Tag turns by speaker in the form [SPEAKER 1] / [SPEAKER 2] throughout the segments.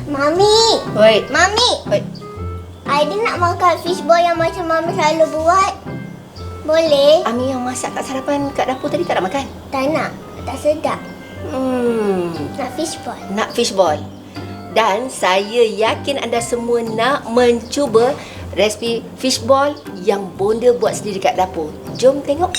[SPEAKER 1] Mami.
[SPEAKER 2] Wait.
[SPEAKER 1] Mami.
[SPEAKER 2] Wait.
[SPEAKER 1] Aida nak makan fishball yang macam Mami selalu buat. Boleh?
[SPEAKER 2] Ami yang masak kat sarapan kat dapur tadi tak nak makan?
[SPEAKER 1] Tak nak. Tak sedap. Nak fishball.
[SPEAKER 2] Nak fishball. Dan saya yakin anda semua nak mencuba resipi fishball yang bonda buat sendiri kat dapur. Jom tengok.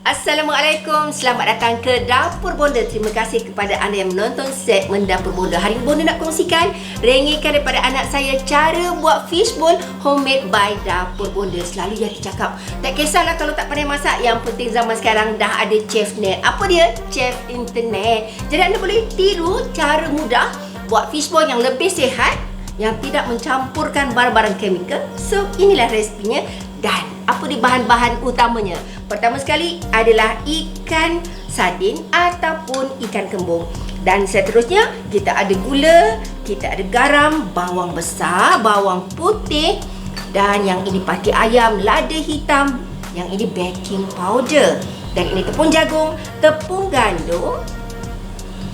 [SPEAKER 2] Assalamualaikum, selamat datang ke Dapur Bonda. Terima kasih kepada anda yang menonton segmen Dapur Bonda. Hari ini Bonda nak kongsikan rengekan daripada anak saya cara buat fishball homemade by Dapur Bonda. Selalu dia cakap, tak kisahlah kalau tak pandai masak, yang penting zaman sekarang dah ada chef net. Apa dia? Chef internet. Jadi anda boleh tiru cara mudah buat fishball yang lebih sihat, yang tidak mencampurkan barang-barang chemical. So inilah resepinya. Dan apa di bahan-bahan utamanya? Pertama sekali adalah ikan sardin ataupun ikan kembung. Dan seterusnya kita ada gula, kita ada garam, bawang besar, bawang putih, dan yang ini pati ayam, lada hitam, yang ini baking powder, dan ini tepung jagung, tepung gandum,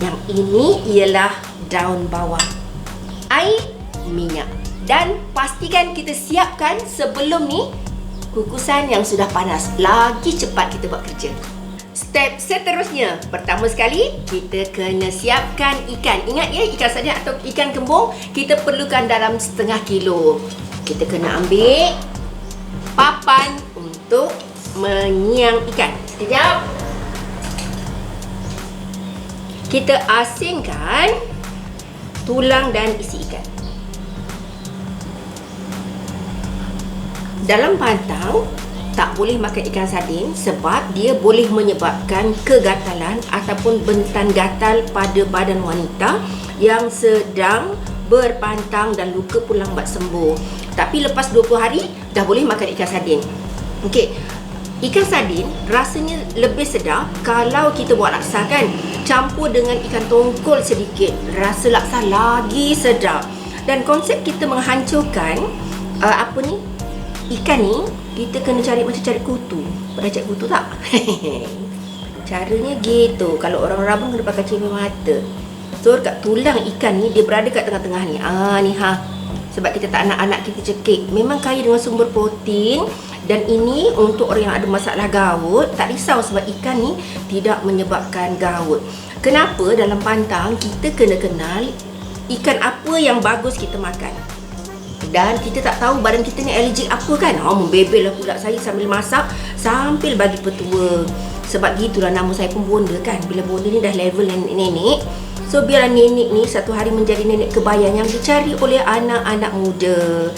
[SPEAKER 2] yang ini ialah daun bawang, air, minyak. Dan pastikan kita siapkan sebelum ni kukusan yang sudah panas. Lagi cepat kita buat kerja. Step seterusnya, pertama sekali kita kena siapkan ikan. Ingat ya, ikan sardin atau ikan kembung kita perlukan dalam setengah kilo. Kita kena ambil papan untuk menyiang ikan. Sekejap. Kita asingkan tulang dan isi ikan. Dalam pantang, tak boleh makan ikan sardin sebab dia boleh menyebabkan kegatalan ataupun bentan gatal pada badan wanita yang sedang berpantang dan luka pun lambat sembuh. Tapi lepas 20 hari, dah boleh makan ikan sardin. Okey, ikan sardin rasanya lebih sedap kalau kita buat laksa kan. Campur dengan ikan tongkol sedikit, rasa laksa lagi sedap. Dan konsep kita menghancurkan ikan ni, kita kena cari macam cari kutu. Pernah cari kutu tak? Caranya gitu. Kalau orang rabun kena pakai cermin mata. So kat tulang ikan ni, dia berada kat tengah-tengah ni. Ni sebab kita tak nak anak kita cekik. Memang kaya dengan sumber protein. Dan ini untuk orang yang ada masalah gout. Tak risau sebab ikan ni tidak menyebabkan gout. Kenapa dalam pantang kita kena kenal ikan apa yang bagus kita makan. Dan kita tak tahu badan kita ni allergic apa kan. Membebel lah pula saya sambil masak, sambil bagi petua. Sebab gitulah nama saya pun Bonda kan. Bila Bonda ni dah level nenek-nenek, so biarlah nenek ni satu hari menjadi nenek kebayang yang dicari oleh anak-anak muda.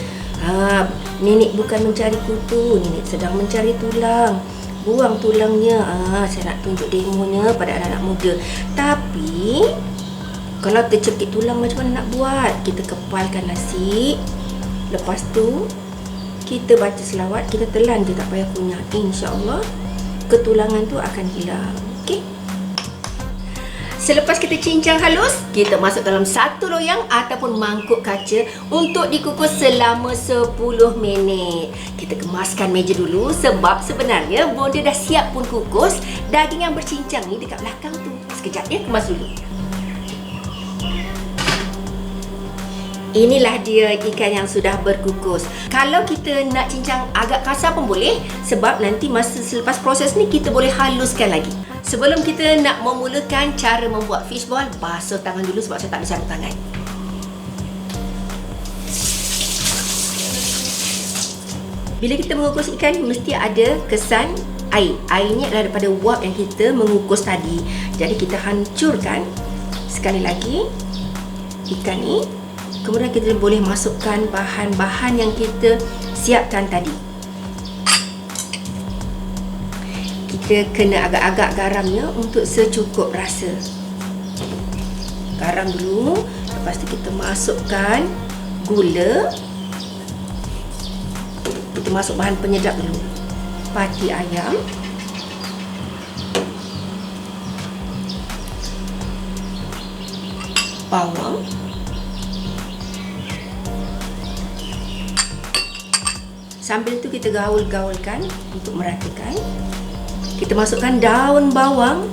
[SPEAKER 2] Nenek bukan mencari kutu, nenek sedang mencari tulang. Buang tulangnya. Saya nak tunjuk demonya pada anak-anak muda. Tapi kalau tercekik tulang macam mana nak buat? Kita kepalkan nasi. Lepas tu kita baca selawat, kita telan je, tak payah kunyah. InsyaAllah ketulangan tu akan hilang. Okey. Selepas kita cincang halus, kita masuk dalam satu loyang ataupun mangkuk kaca untuk dikukus selama 10 minit. Kita kemaskan meja dulu sebab sebenarnya Bonda dah siap pun kukus daging yang bercincang ni dekat belakang tu. Sekejap ya, kemas dulu. Inilah dia ikan yang sudah berkukus. Kalau kita nak cincang agak kasar pun boleh, sebab nanti masa selepas proses ni kita boleh haluskan lagi. Sebelum kita nak memulakan cara membuat fishball, basuh tangan dulu sebab saya tak bisa sarung tangan. Bila kita mengukus ikan, mesti ada kesan air. Air ni adalah daripada wap yang kita mengukus tadi. Jadi kita hancurkan sekali lagi ikan ni. Kemudian kita boleh masukkan bahan-bahan yang kita siapkan tadi. Kita kena agak-agak garamnya untuk secukup rasa. Garam dulu. Lepas tu kita masukkan gula. Kita masuk bahan penyedap dulu. Pati ayam, bawang, sambil tu kita gaul-gaulkan untuk meratakan. Kita masukkan daun bawang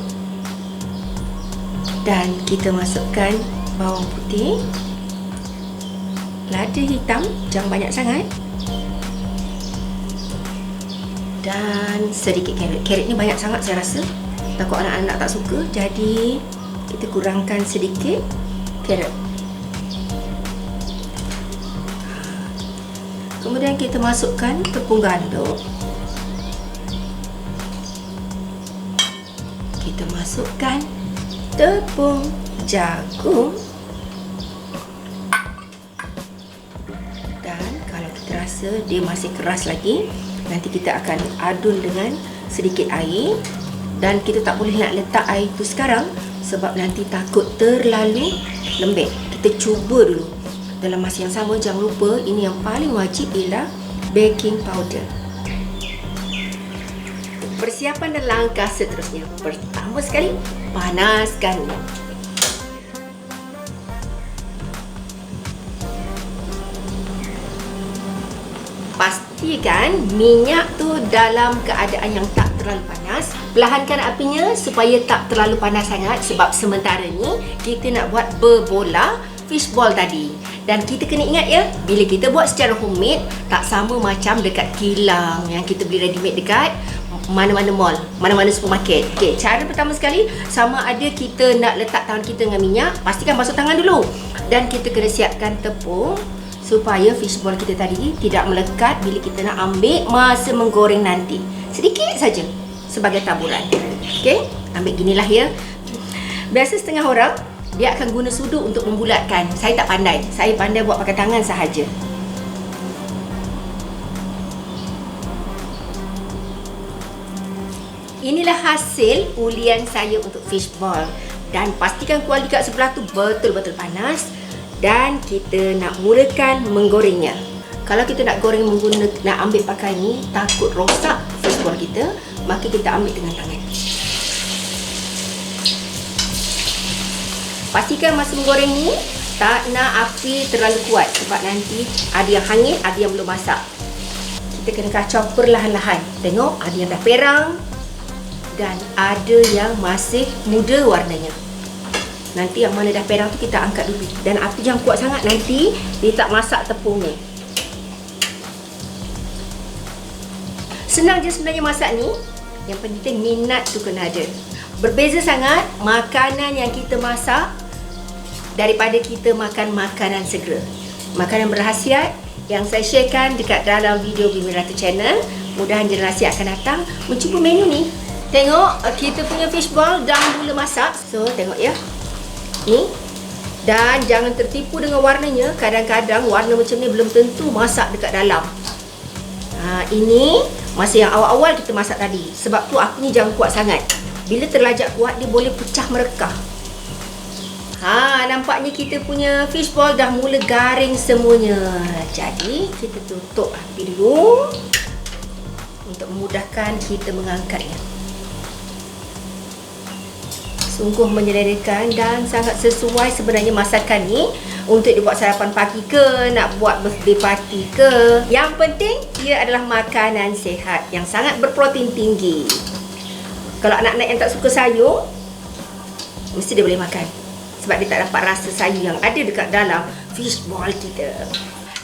[SPEAKER 2] dan kita masukkan bawang putih, lada hitam, jangan banyak sangat, dan sedikit carrot. Carrot ni banyak sangat saya rasa, takut anak-anak tak suka, jadi kita kurangkan sedikit carrot. Kemudian kita masukkan tepung gandum. Kita masukkan tepung jagung. Dan kalau kita rasa dia masih keras lagi, nanti kita akan adun dengan sedikit air. Dan kita tak boleh nak letak air itu sekarang sebab nanti takut terlalu lembek. Kita cuba dulu. Dalam masa yang sama, jangan lupa ini yang paling wajib ialah baking powder. Persiapan dan langkah seterusnya. Pertama sekali, panaskan. Pastikan minyak tu dalam keadaan yang tak terlalu panas. Perlahankan apinya supaya tak terlalu panas sangat sebab sementara ni kita nak buat berbola fishball tadi. Dan kita kena ingat ya, bila kita buat secara homemade, tak sama macam dekat kilang yang kita beli ready made dekat mana-mana mall, mana-mana supermarket. Okey, cara pertama sekali, sama ada kita nak letak tangan kita dengan minyak, pastikan basuh tangan dulu. Dan kita kena siapkan tepung supaya fishball kita tadi tidak melekat bila kita nak ambil masa menggoreng nanti. Sedikit saja sebagai taburan. Okey, ambil ginilah ya. Biasa setengah orang dia akan guna sudu untuk membulatkan. Saya tak pandai. Saya pandai buat pakai tangan sahaja. Inilah hasil ulian saya untuk fishball. Dan pastikan kuali kat sebelah tu betul-betul panas. Dan kita nak mulakan menggorengnya. Kalau kita nak goreng nak ambil pakai ni, takut rosak fishball kita, maka kita ambil dengan tangan. Pastikan masa menggoreng ni tak nak api terlalu kuat sebab nanti ada yang hangit, ada yang belum masak. Kita kena kacau perlahan-lahan. Tengok, ada yang dah perang dan ada yang masih muda warnanya. Nanti yang mana dah perang tu kita angkat dulu. Dan api jangan kuat sangat, nanti dia tak masak tepung ni. Senang je sebenarnya masak ni. Yang penting minat tu kena ada. Berbeza sangat makanan yang kita masak daripada kita makan makanan segera. Makanan berkhasiat yang saya sharekan dekat dalam video Bumi Ratu Channel. Mudahan generasi akan datang mencuba menu ni. Tengok, kita punya fishball dah mula masak. So, tengok ya. Ni. Dan jangan tertipu dengan warnanya. Kadang-kadang warna macam ni belum tentu masak dekat dalam. Ini masa yang awal-awal kita masak tadi. Sebab tu apinya jangan kuat sangat. Bila terlajak kuat, dia boleh pecah merekah. Nampaknya kita punya fishball dah mula garing semuanya. Jadi, kita tutup api dulu untuk memudahkan kita mengangkatnya. Sungguh menyelerakan dan sangat sesuai sebenarnya masakan ni untuk dibuat sarapan pagi ke, nak buat birthday party ke. Yang penting, ia adalah makanan sihat yang sangat berprotein tinggi. Kalau anak-anak yang tak suka sayur, mesti dia boleh makan. Sebab dia tak dapat rasa sayur yang ada dekat dalam fishball kita.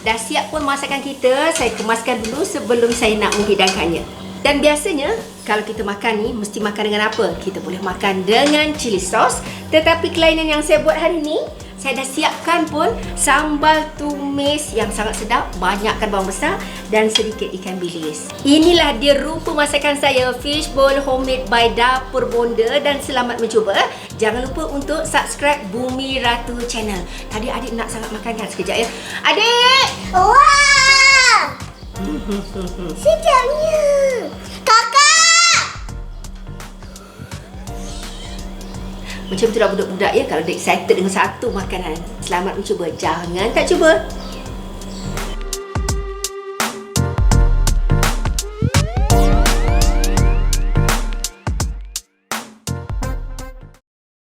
[SPEAKER 2] Dah siap pun masakan kita. Saya kemaskan dulu sebelum saya nak menghidangkannya. Dan biasanya, kalau kita makan ni, mesti makan dengan apa? Kita boleh makan dengan chili sauce. Tetapi kelainan yang saya buat hari ni, saya dah siapkan pun sambal tumis yang sangat sedap. Banyakkan bawang besar dan sedikit ikan bilis. Inilah dia rupa masakan saya, fishball homemade by Dapur Bonda. Dan selamat mencuba. Jangan lupa untuk subscribe Bumi Ratu Channel. Tadi adik nak sangat makan kan? Sekejap ya. Adik!
[SPEAKER 1] Wah! Sedapnya. Kakak!
[SPEAKER 2] Macam tu lah budak-budak ya, kalau dia excited dengan satu makanan. Selamat mencuba. Jangan tak cuba.